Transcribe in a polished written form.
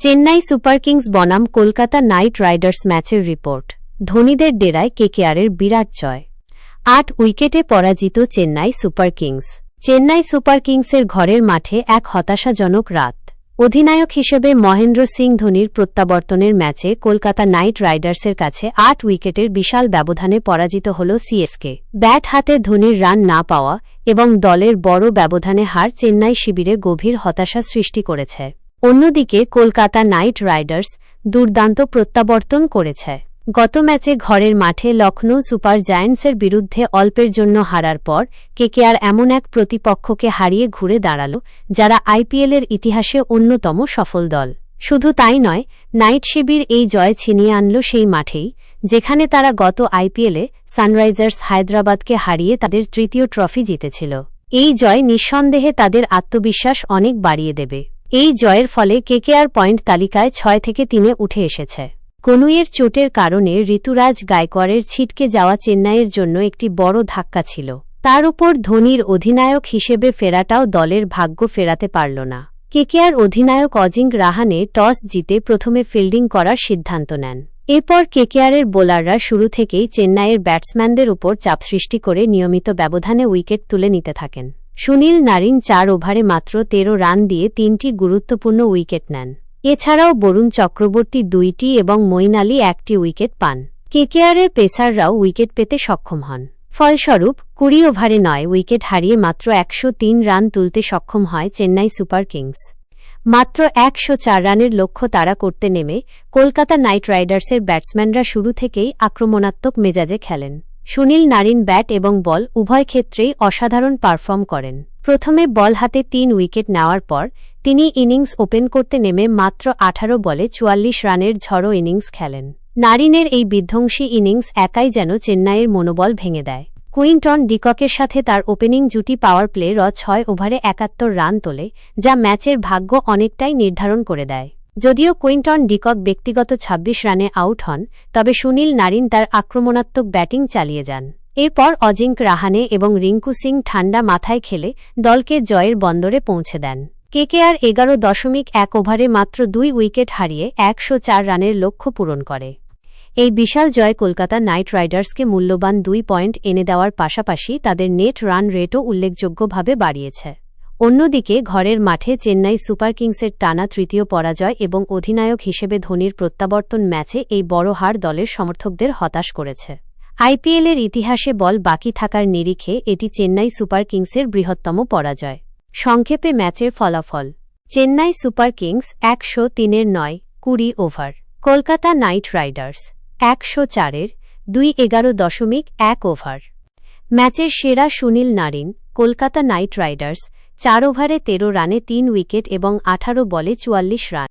Chennai super kings বনাম Kolkata night riders ম্যাচের report. ধোনিদের ডেরায় কেকেআরের বিরাট জয়। ৮ উইকেটে পরাজিত Chennai super kings. Chennai super কিংসের ঘরের মাঠে এক হতাশাজনক রাত। অধিনায়ক হিসেবে মহেন্দ্র সিং ধোনির প্রত্যাবর্তনের ম্যাচে কলকাতা নাইট রাইডার্সের কাছে ৮ উইকেটের বিশাল ব্যবধানে পরাজিত হল সিএসকে। ব্যাট হাতে ধোনির রান না পাওয়া এবং দলের বড় ব্যবধানে হার চেন্নাই শিবিরে গভীর হতাশা সৃষ্টি করেছে। অন্যদিকে কলকাতা নাইট রাইডার্স দুর্দান্ত প্রত্যাবর্তন করেছে। গত ম্যাচে ঘরের মাঠে লখনৌ সুপার জায়ান্টসের বিরুদ্ধে অল্পের জন্য হারার পর কেকেআর এমন এক প্রতিপক্ষকে হারিয়ে ঘুরে দাঁড়াল যারা আইপিএলের ইতিহাসে অন্যতম সফল দল। শুধু তাই নয়, নাইট শিবির এই জয় ছিনিয়ে আনল সেই মাঠেই যেখানে তারা গত আইপিএলে সানরাইজার্স হায়দ্রাবাদকে হারিয়ে তাদের তৃতীয় ট্রফি জিতেছিল। এই জয় নিঃসন্দেহে তাদের আত্মবিশ্বাস অনেক বাড়িয়ে দেবে। এই জয়ের ফলে কেকেআর পয়েন্ট তালিকায় ৬ থেকে ৩-এ উঠে এসেছে। কনুইয়ের চোটের কারণে ঋতুরাজ গায়কোয়াড়ের ছিটকে যাওয়া চেন্নাইয়ের জন্য একটি বড় ধাক্কা ছিল। তার উপর ধোনির অধিনায়ক হিসেবে ফেরাটাও দলের ভাগ্য ফেরাতে পারল না। কেকেআর অধিনায়ক অজিঙ্ক রাহানে টস জিতে প্রথমে ফিল্ডিং করার সিদ্ধান্ত নেন। এরপর কেকেআরের বোলাররা শুরু থেকেই চেন্নাইয়ের ব্যাটসম্যানদের উপর চাপ সৃষ্টি করে নিয়মিত ব্যবধানে উইকেট তুলে নিতে থাকেন। সুনীল নারিন ৪ ওভারে মাত্র ১৩ রান দিয়ে ৩টি গুরুত্বপূর্ণ উইকেট নেন। এছাড়াও বরুণ চক্রবর্তী ২টি এবং মঈন আলী ১টি উইকেট পান। কেকেআরের পেসাররাও উইকেট পেতে সক্ষম হন। ফলস্বরূপ ২০ ওভারে ৯ উইকেট হারিয়ে মাত্র ১০৩ রান তুলতে সক্ষম হয় চেন্নাই সুপার কিংস। মাত্র ১০৪ রানের লক্ষ্য তাড়া করতে নেমে কলকাতা নাইট রাইডার্সের ব্যাটসম্যানরা শুরু থেকেই আক্রমণাত্মক মেজাজে খেলেন। সুনীল নারিন ব্যাট এবং বল উভয় ক্ষেত্রেই অসাধারণ পারফর্ম করেন। প্রথমে বল হাতে ৩ উইকেট নেওয়ার পর তিনি ইনিংস ওপেন করতে নেমে মাত্র ১৮ বলে ৪৪ রানের ঝড়ো ইনিংস খেলেন। নারিনের এই বিধ্বংসী ইনিংস একাই যেন চেন্নাইয়ের মনোবল ভেঙে দেয়। কুইন্টন ডিককের সাথে তার ওপেনিং জুটি পাওয়ার প্লে ৬ ওভারে ৭১ রান তোলে, যা ম্যাচের ভাগ্য অনেকটাই নির্ধারণ করে দেয়। যদিও কুইন্টন ডিকক ব্যক্তিগত ২৬ রানে আউট হন, তবে সুনীল নারিন তার আক্রমণাত্মক ব্যাটিং চালিয়ে যান। এরপর অজিঙ্ক রাহানে এবং রিঙ্কু সিং ঠান্ডা মাথায় খেলে দলকে জয়ের বন্দরে পৌঁছে দেন। কেকেআর ১১.১ ওভারে মাত্র ২ উইকেট হারিয়ে ১০৪ রানের লক্ষ্য পূরণ করে। এই বিশাল জয় কলকাতা নাইট রাইডার্সকে মূল্যবান ২ পয়েন্ট এনে দেওয়ার পাশাপাশি তাদের নেট রান রেটও উল্লেখযোগ্যভাবে বাড়িয়েছে। অন্যদিকে ঘরের মাঠে চেন্নাই সুপার কিংসের টানা তৃতীয় পরাজয় এবং অধিনায়ক হিসেবে ধোনির প্রত্যাবর্তন ম্যাচে এই বড় হার দলের সমর্থকদের হতাশ করেছে। আইপিএলের ইতিহাসে বল বাকি থাকার নিরিখে এটি চেন্নাই সুপার কিংসের বৃহত্তম পরাজয়। সংক্ষেপে ম্যাচের ফলাফল: চেন্নাই সুপার কিংস ১০৩-৯ ২০ ওভার, কলকাতা নাইট রাইডার্স ১০৪-২ ১১.১ ওভার। ম্যাচের সেরা Sunil Narine, Kolkata night Riders ৪ ওভারে ১৩ রানে ৩ উইকেট এবং ১৮ বলে ৪৪ রান।